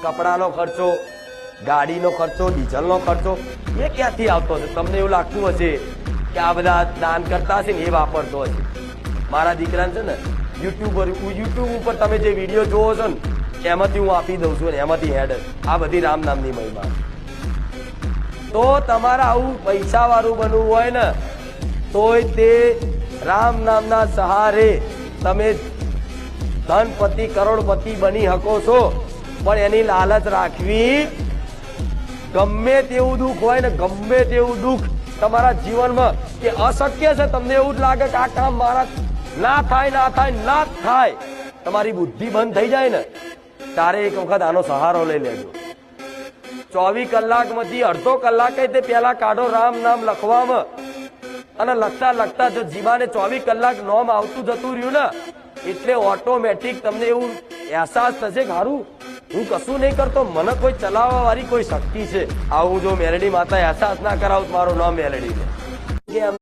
કપડાનો ખર્ચો, ગાડીનો ખર્ચો, ડીઝલનો ખર્ચો એ ક્યાંથી આવતો હશે? તમને એવું લાગતું હશે કે આ બધા દાન કરતા હશે ને એ વાપરતો હશે. મારા દીકરાને છે ને યુટ્યુબ ઉપર તમે જે વિડીયો જોવો છો ને એમાંથી હું આપી દઉં છું ને એમાંથી હેડ આ બધી રામ નામની મહિમા. તો તમારે આવું પૈસા વાળું બનવું હોય ને તોય તે રામ નામના સહારે તમે ધનપતિ કરોડપતિ બની શકો છો, પણ એની લાલચ રાખવી. ગમે તેવું દુઃખ હોય ને ગમે તેવું દુઃખ તમારા જીવનમાં કે અશક્ય છે, તમને એવું જ લાગે કે આ કામ મારા ના થાય, તમારી બુદ્ધિ બંધ થઈ જાય ને તારે એક વખત આનો સહારો લઈ લેજો. 24 કલાકમાંથી અડધો કલાકે તે પેલા કાઢો રામ નામ લખવામાં, અને લખતા જો જીવાને 24 કલાક નોમ આવતું જતું રહ્યું ને એટલે ઓટોમેટિક તમને એવું અહેસાસ થશે કે હારું હું કશું નહીં કરતો, મને કોઈ ચલાવવા વાળી કોઈ શક્તિ છે. આવું જો મેલડી માતા અહેસાસ ના કરાવું મારું નામ મેલડી છે.